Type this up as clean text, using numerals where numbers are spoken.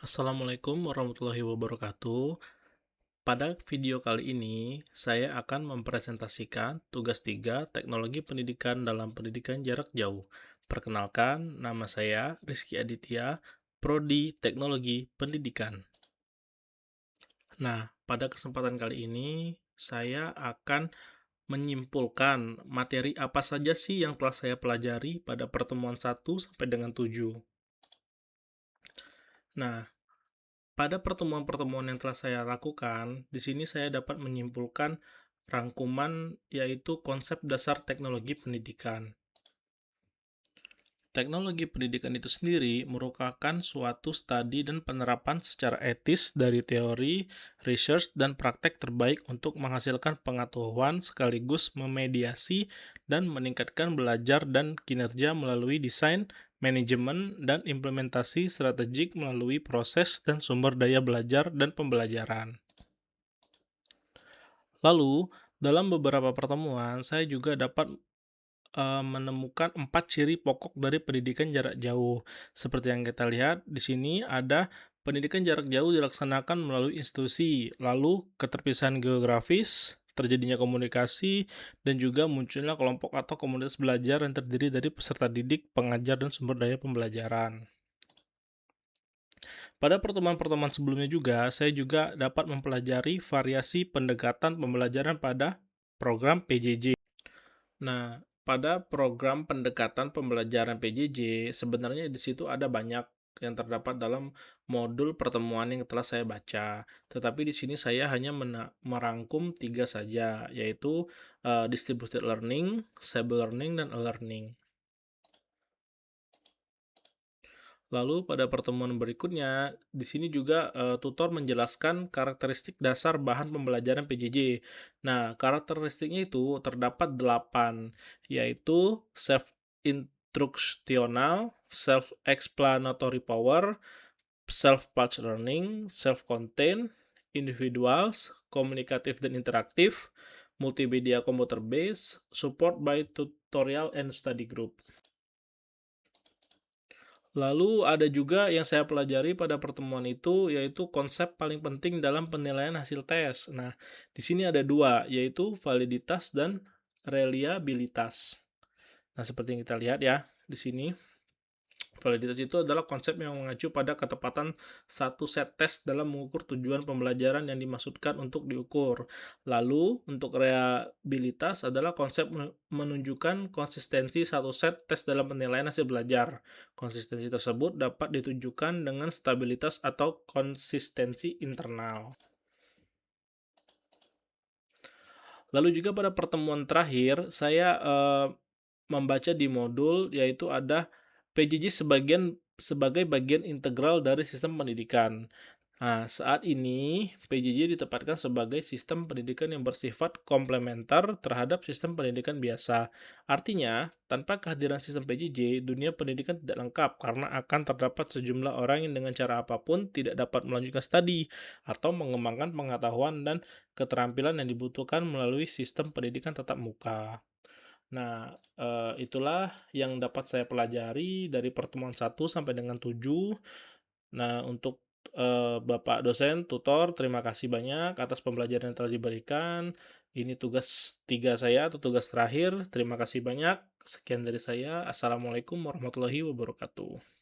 Assalamualaikum warahmatullahi wabarakatuh. Pada video kali ini, saya akan mempresentasikan tugas 3 teknologi pendidikan dalam pendidikan jarak jauh. Perkenalkan, nama saya Rizky Aditya, Prodi Teknologi Pendidikan. Nah, pada kesempatan kali ini, saya akan menyimpulkan materi apa saja sih yang telah saya pelajari pada pertemuan 1 sampai dengan 7. Nah, pada pertemuan-pertemuan yang telah saya lakukan, di sini saya dapat menyimpulkan rangkuman yaitu konsep dasar teknologi pendidikan. Teknologi pendidikan itu sendiri merupakan suatu studi dan penerapan secara etis dari teori, research, dan praktek terbaik untuk menghasilkan pengetahuan sekaligus memediasi dan meningkatkan belajar dan kinerja melalui desain, manajemen, dan implementasi strategik melalui proses dan sumber daya belajar dan pembelajaran. Lalu, dalam beberapa pertemuan, saya juga dapat menemukan 4 ciri pokok dari pendidikan jarak jauh. Seperti yang kita lihat di sini ada pendidikan jarak jauh dilaksanakan melalui institusi, lalu keterpisahan geografis, terjadinya komunikasi, dan juga munculnya kelompok atau komunitas belajar yang terdiri dari peserta didik, pengajar, dan sumber daya pembelajaran. Pada pertemuan-pertemuan sebelumnya juga, saya juga dapat mempelajari variasi pendekatan pembelajaran pada program PJJ. Nah, pada program pendekatan pembelajaran PJJ, sebenarnya di situ ada banyak yang terdapat dalam modul pertemuan yang telah saya baca. Tetapi di sini saya hanya merangkum 3 saja, yaitu distributed learning, stable learning, dan e-learning. Lalu pada pertemuan berikutnya, di sini juga tutor menjelaskan karakteristik dasar bahan pembelajaran PJJ. Nah, karakteristiknya itu terdapat 8, yaitu self-instructional, self-explanatory power, self-paced learning, self-contained, individuals, komunikatif dan interaktif, multimedia computer based, support by tutorial and study group. Lalu ada juga yang saya pelajari pada pertemuan itu, yaitu konsep paling penting dalam penilaian hasil tes. Nah, di sini ada 2, yaitu validitas dan reliabilitas. Nah, seperti yang kita lihat ya di sini. Validitas itu adalah konsep yang mengacu pada ketepatan satu set tes dalam mengukur tujuan pembelajaran yang dimaksudkan untuk diukur. Lalu, untuk reliabilitas adalah konsep menunjukkan konsistensi satu set tes dalam penilaian hasil belajar. Konsistensi tersebut dapat ditunjukkan dengan stabilitas atau konsistensi internal. Lalu juga pada pertemuan terakhir, saya membaca di modul yaitu ada PJJ sebagai bagian integral dari sistem pendidikan. Nah, saat ini PJJ ditempatkan sebagai sistem pendidikan yang bersifat komplementer terhadap sistem pendidikan biasa. Artinya, tanpa kehadiran sistem PJJ, dunia pendidikan tidak lengkap karena akan terdapat sejumlah orang yang dengan cara apapun tidak dapat melanjutkan studi atau mengembangkan pengetahuan dan keterampilan yang dibutuhkan melalui sistem pendidikan tatap muka. Nah, itulah yang dapat saya pelajari dari pertemuan 1 sampai dengan 7. Nah, untuk, Bapak dosen, tutor, terima kasih banyak atas pembelajaran yang telah diberikan. Ini tugas 3 saya atau tugas terakhir. Terima kasih banyak. Sekian dari saya. Assalamualaikum warahmatullahi wabarakatuh.